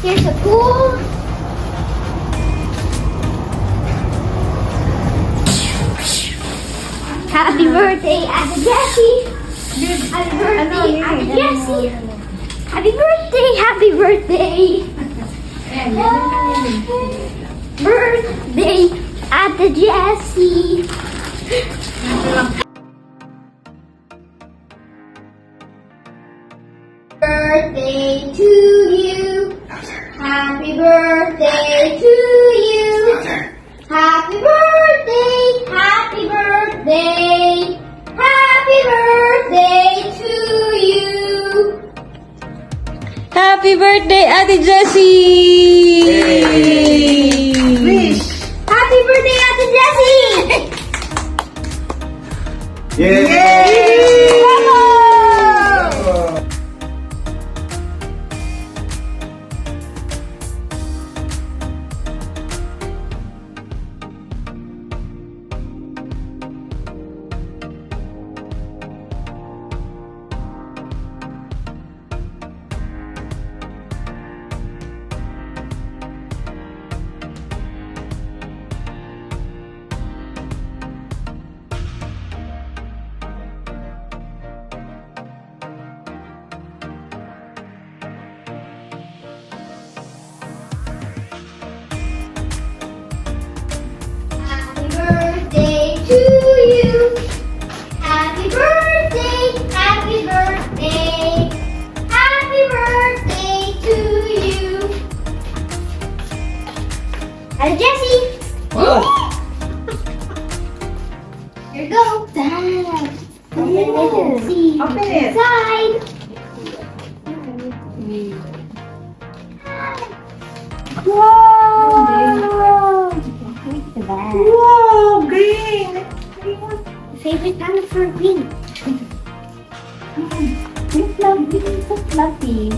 Here's a pool. Happy birthday, Ate Jezy. Happy birthday, Ate Jezy. Happy birthday, happy birthday. Birthday, Ate Jezy. Birthday to you. Happy birthday to you. Happy birthday, happy birthday. Happy birthday to you. Happy birthday, Ate Jezy! Wish! Happy birthday, Ate Jezy! Yay! Bravo! Happy birthday to you. Happy birthday, happy birthday. Happy birthday to you. Ate Jezy. Here you go. Dad. Open it. See. Open it. Inside. Wow. Wow, green! Favorite color for green. It's lovely. So fluffy.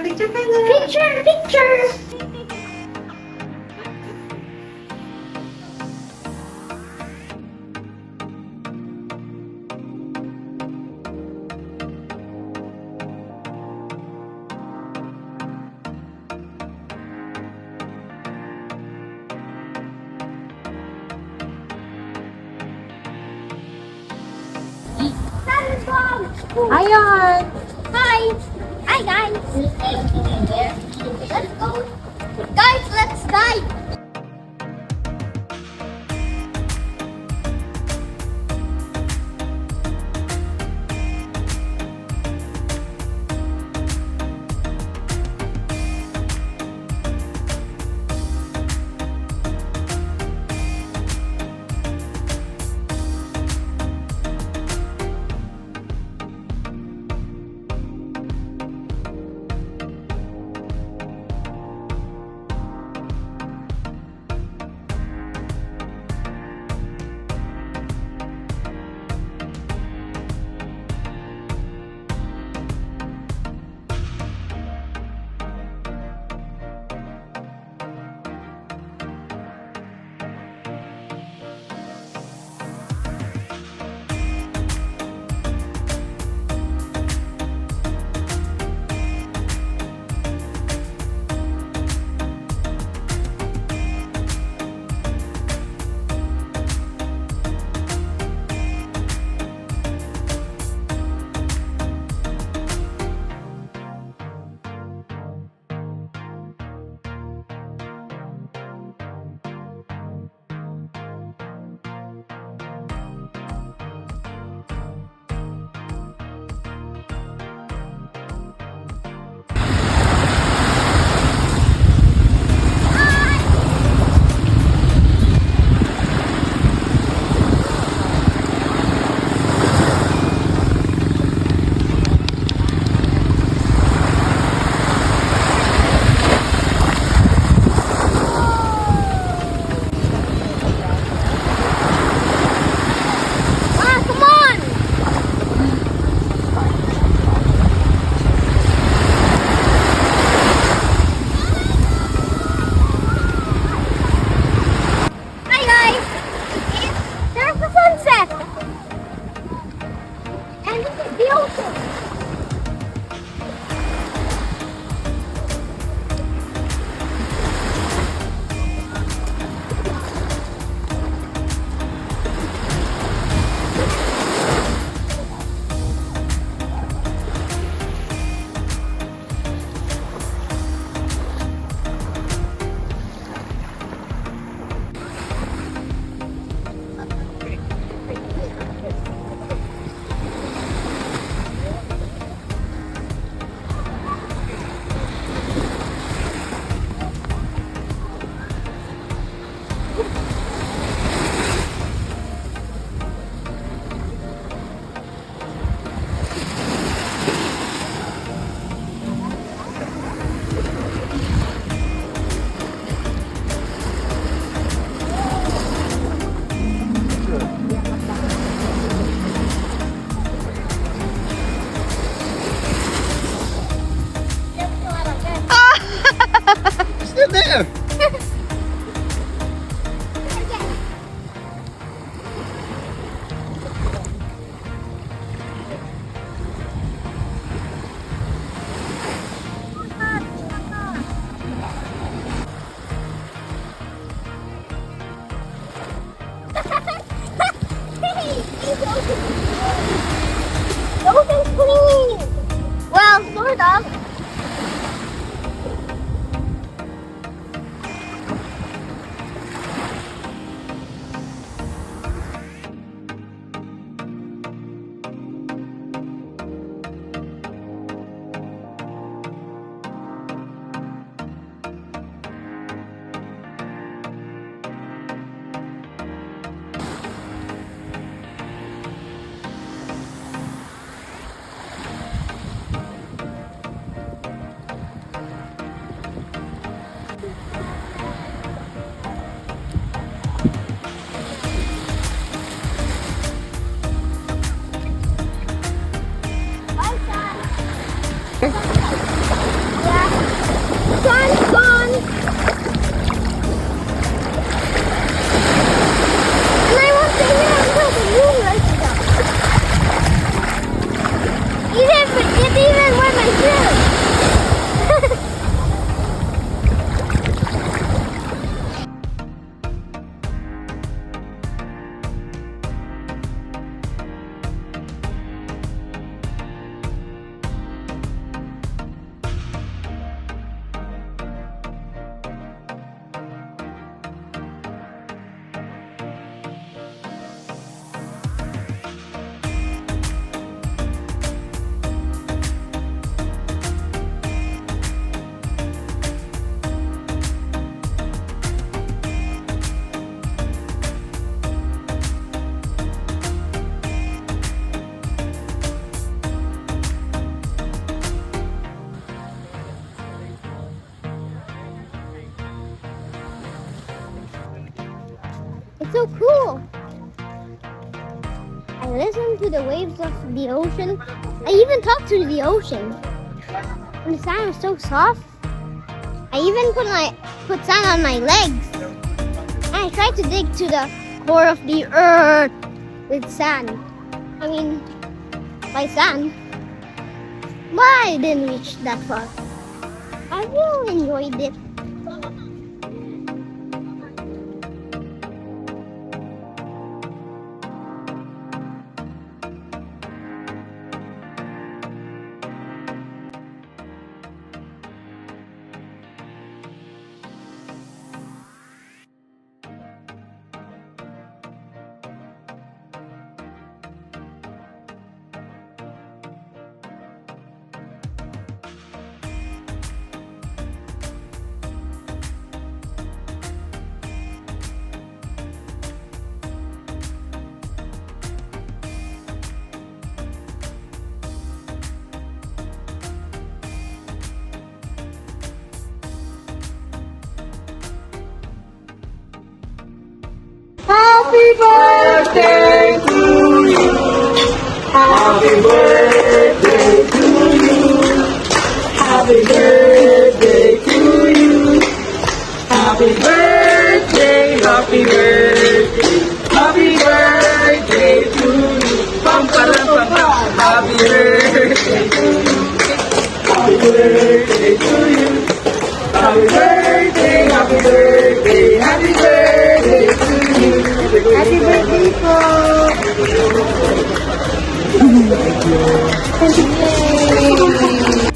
Picture ka na. Picture, picture. Ayan! Hi! Hi guys! Let's go! Guys, let's dive! there. Ocean's clean. Well, sort of. Sun's gone. And I won't stay here until the moon rises up. It even went my shoes. It's so cool. I listen to the waves of the ocean. I even talk to the ocean. And the sand is so soft. I even put sand on my legs. And I tried to dig to the core of the earth with sand. I mean, by sand. But I didn't reach that far. I really enjoyed it. Happy birthday to you. Happy birthday to you. Happy birthday to you. Happy birthday, happy birthday. Happy birthday to you. Pam pam pam pam. Happy birthday to you. Happy birthday to you. Happy birthday, happy birthday, happy birthday to you. Happy birthday po! Yay!